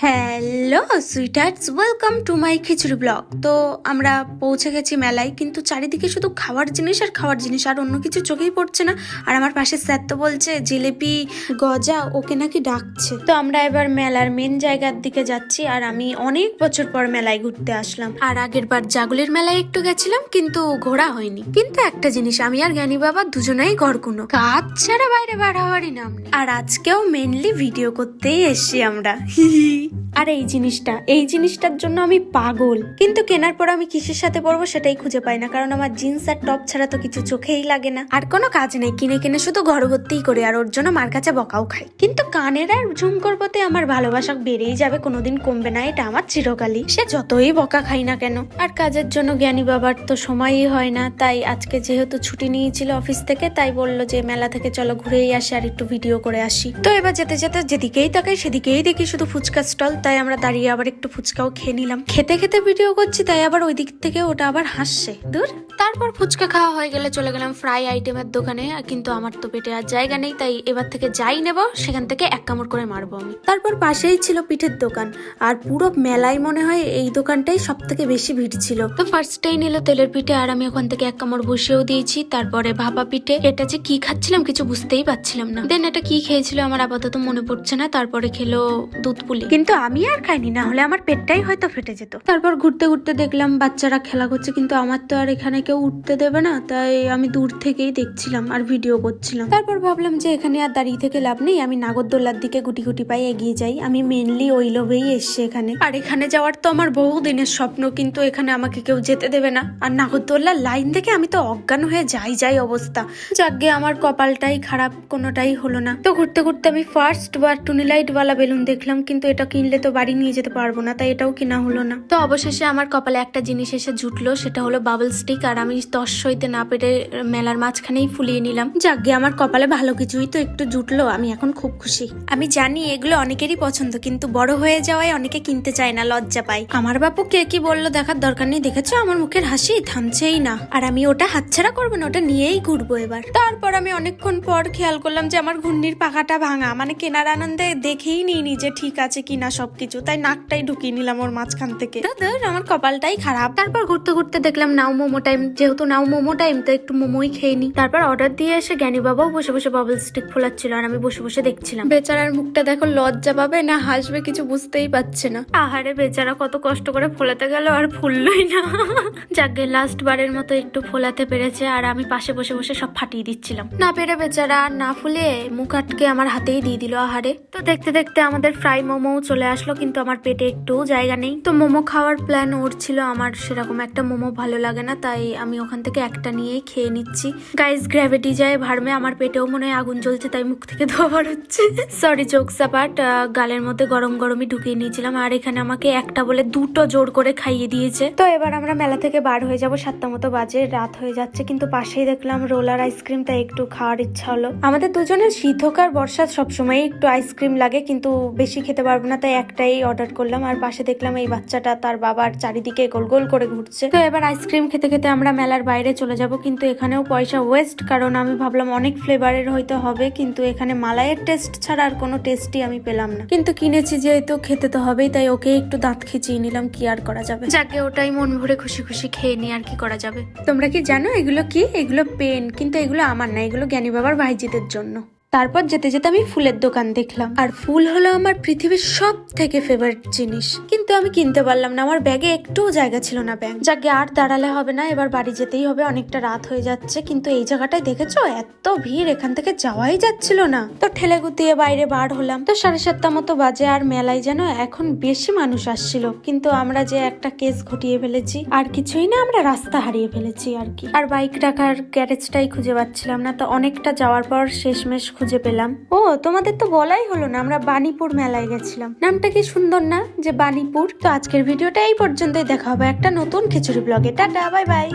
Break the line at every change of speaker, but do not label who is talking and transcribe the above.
Hello sweeters, welcome to my khichuri blog. তো আমরা পৌঁছে গেছি মেলায়, কিন্তু চারিদিকে শুধু খাওয়ার জিনিস আর খাওয়ার জিনিস, আর অন্য কিছু চোখেই পড়ছে না। আর আমার পাশে স্যার তো বলছে জিলিপি গজা ওকে নাকি ডাকছে। তো আমরা এবার মেলার মেন জায়গার দিকে যাচ্ছি, আর আমি অনেক বছর পর মেলায় ঘুরতে আসলাম। আর আগের বার জাগুলির মেলায় একটু গেছিলাম, কিন্তু ঘোরা হয়নি। কিন্তু একটা জিনিস, আমি আর জ্ঞানী বাবা দুজনেই ঘরকুনো, কাজ ছাড়া বাইরে বার হওয়ারই নাম নেই। আর আজকেও মেনলি ভিডিও করতেই এসছি আমরা। আর এই জিনিসটার জন্য আমি পাগল, কিন্তু কেনার পর আমি কিসের সাথে পরবো সেটাই খুঁজে পাই না, কারণ আমার জিন্স আর টপ ছাড়া তো কিছু চোখেই লাগে না। আর কোনো কাজ নেই, কিনে কিনে শুধু ঘর ভর্তিই করি, আর ওর জন্য মার কাছে বকাও খাই। কিন্তু কানের আর ঝুমকোর প্রতি আমার ভালোবাসা বেড়েই যাবে, কোনোদিন কমবে না, এটা আমার চিরকালই, সে যতই বকা খাই না কেন। আর কাজের জন্য জ্ঞানী বাবার তো সময়ই হয় না, তাই আজকে যেহেতু ছুটি নিয়েছিল অফিস থেকে, তাই বললো যে মেলা থেকে চলো ঘুরেই আসি আর একটু ভিডিও করে আসি। তো এবার যেতে যেতে যেদিকেই তাকাই সেদিকেই দেখি শুধু ফুচকা স্টল, তাই আমরা দাঁড়িয়ে আবার একটু ফুচকাও খেয়ে নিলাম। খেতে খেতে ভিডিও করছি, তাই আবার ওই দিক থেকে ওটা আবার হাসছে দূর। তারপর ফুচকা খাওয়া হয়ে গেলে চলে গেলাম ফ্রাই আইটেমের দোকানে, কিন্তু আমার তো পেটে আর জায়গা নেই, তাই এবার থেকে যাই নেব সেখান থেকে এক কামড় করে মারবো আমি। তারপর পাশেই ছিল পিঠের দোকান, আর পুরো মেলায় মনে হয় এই দোকানটাই সব থেকে বেশি ভিড় ছিল। তো ফার্স্টেই নিল তেলের পিঠে, আর আমি ওখান থেকে এক কামড় বসিয়েও দিয়েছি। তারপরে ভাপা পিঠে, এটা যে কি খাচ্ছিলাম কিছু বুঝতেই পারছিলাম না। দেন এটা কি খেয়েছিল আমার আপাতত মনে পড়ছে না। তারপরে খেলো দুধ পুলি, কিন্তু আমি আর খাইনি, না হলে আমার পেটটাই হয়তো ফেটে যেত। তারপর ঘুরতে ঘুরতে দেখলাম বাচ্চারা খেলা করছে, কিন্তু আমার তো আর এখানে কেউ উঠতে দেবে না, তাই আমি দূর থেকেই দেখছিলাম আর ভিডিও করছিলাম। তারপর ভাবলাম যে এখানে আর দাঁড়িয়ে থেকে লাভ নেই, আমি নাগরদোলার দিকে গুটি গুটি পাই এগিয়ে যাই। আমি মেনলি ওই লোভেই এসছি এখানে, আর এখানে যাওয়ার তো আমার বহু দিনের স্বপ্ন, কিন্তু এখানে আমাকে কেউ যেতে দেবে না। আর নাগরদোলার লাইন থেকে আমি তো অজ্ঞান হয়ে যাই অবস্থা। যাকগে আমার কপালটাই খারাপ, কোনোটাই হলো না। তো ঘুরতে ঘুরতে আমি ফার্স্ট বার টুনিলাইট ওয়ালা বেলুন দেখলাম, কিন্তু এটা কিনলে তো বাড়ি নিয়ে যেতে পারবো না, তাই এটাও কিনা হলো না। তো অবশেষে আমার কপালে একটা জিনিস এসে জুটলো, সেটা হলো বাবল স্টিক, আর আমি তস সইতে না পেরে মেলার মাঝখানেই ফুলিয়ে নিলাম। যাকগে আমার কপালে ভালো কিছুই তো একটু জুটলো, আমি এখন খুব খুশি। আমি জানি এগুলো অনেকেরই পছন্দ, কিন্তু বড় হয়ে যাওয়ায় অনেকে কিনতে চায় না, লজ্জা পায়। আমার বাপু কে কি বললো দেখার দরকার নেই, দেখেছো আমার মুখের হাসি থামছেই না। আর আমি ওটা হাতছাড়া করবো না, ওটা নিয়েই ঘুরবো এবার। তারপর আমি অনেকক্ষণ পর খেয়াল করলাম যে আমার ঘূর্ণির পাখাটা ভাঙা, মানে কেনার আনন্দে দেখেই নিইনি যে ঠিক আছে কিনা সবকিছু, তাই নাকটাই ঢুকিয়ে নিলাম ওর মাঝখান থেকে। আমার কপালটাই খারাপ। তারপর ঘুরতে ঘুরতে দেখলাম নাও মোমো টাইম, যেহেতু নাও মোমো টাইম তো একটু মোমোই খেয়ে নি। তারপর অর্ডার দিয়ে এসে জ্ঞানী বাবাও বসে বসে বাবল স্টিক ফোলাচ্ছিল, আর আমি বসে বসে দেখছিলাম। বেচারার মুখটা দেখো, লজ্জা পাবে না হাসবে কিছু বুঝতেই পারছে না। আহারে বেচারা কত কষ্ট করে ফোলাতে গেল আর ফুললই না। যাকে লাস্ট বারের মতো একটু ফোলাতে পেরেছে, আর আমি পাশে বসে বসে সব ফাটিয়ে দিচ্ছিলাম। না পেরে বেচারা আর না ফুলে মুখ আটকে আমার হাতেই দিয়ে দিল। আহারে। তো দেখতে দেখতে আমাদের ফ্রাই মোমো চলে আসলো, কিন্তু আমার পেটে একটু জায়গা নেই। তো মোমো খাওয়ার প্ল্যান ওর ছিল, আমার সেরকম একটা মোমো ভালো লাগে না, তাই আমি ওখান থেকে একটা নিয়েই খেয়ে নিচ্ছি। গাইস গ্র্যাভিটি যায় ভার্মে, আমার পেটেও মনে হয় আগুন জ্বলছে, তাই মুখ থেকে ধোয়া হচ্ছে। সরি জোকস অ্যাপার্ট, গালের মধ্যে গরম গরমই ঢুকিয়ে নিয়েছিলাম, আর এখানে আমাকে একটা বলে দুটো জোর করে খাইয়ে দিয়েছে। তো এবার আমরা মেলা থেকে বার হয়ে যাবো, 7টা মতো বাজে, রাত হয়ে যাচ্ছে, কিন্তু পাশেই দেখলাম রোলার আইসক্রিম, তাই একটু খাওয়ার ইচ্ছা হলো। আমাদের দুজনের শীত হোক আর বর্ষা সবসময় একটু আইসক্রিম লাগে, কিন্তু বেশি খেতে পারবো না, তাই একটাই অর্ডার করলাম। আর পাশে দেখলাম এই বাচ্চাটা তার বাবার চারিদিকে গোল গোল করে ঘুরছে। তো এবার আইসক্রিম খেতে খেতে আমরা মেলার বাইরে চলে যাব, কিন্তু এখানেও পয়সা ওয়েস্ট, কারণ আমি ভাবলাম অনেক ফ্লেভারের হয়তো হবে, কিন্তু এখানে মালাইয়ের টেস্ট ছাড়া আর কোনো টেস্টই আমি পেলাম না। কিন্তু কিনেছি যেহেতু খেতে তো হবেই, তাই ওকে একটু দাঁত খিচিয়ে নিলাম, কি আর করা যাবে। যাকে ওটাই মন ভরে খুশি খুশি খেয়ে নি, আর কি করা যাবে। তোমরা কি জানো এগুলো কি? এগুলো পেন, কিন্তু এগুলো আমার না, এগুলো জ্ঞানী বাবার ভাইজিদের জন্য। তারপর যেতে যেতে আমি ফুলের দোকান দেখলাম, আর ফুল হলো আমার পৃথিবীর সব থেকে ফেভারিট জিনিস, কিন্তু আমি কিনতে পারলাম না, আমার ব্যাগে একটুও জায়গা ছিল না ব্যাগ। যাকে আর দাঁড়ালে হবে না, এবার বাড়ি যেতেই হবে, অনেকটা রাত হয়ে যাচ্ছে। কিন্তু এই জায়গাটায় দেখেছো এত ভিড়, এখান থেকে যাওয়াই যাচ্ছিল না। তো ঠেলে গুতিয়ে বাইরে বার হলাম, তো 7:30 মতো বাজে, আর মেলায় যেন এখন বেশি মানুষ আসছিল, কিন্তু আমরা যে একটা কেস ঘটিয়ে ফেলেছি, আর কিছুই না, আমরা রাস্তা হারিয়ে ফেলেছি আর কি। আর বাইক রাখার গ্যারেজটাই খুঁজে পাচ্ছিলাম না, তো অনেকটা যাওয়ার পর শেষমেশ খুঁজে পেলাম। ও তোমাদের তো বলাই হলো না, আমরা বাণীপুর মেলায় গেছিলাম। নামটা কি সুন্দর না, যে বাণীপুর। তো আজকের ভিডিওটা এই পর্যন্তই, দেখা হবে একটা নতুন খিচুড়ি ব্লগে। Tata, bye bye.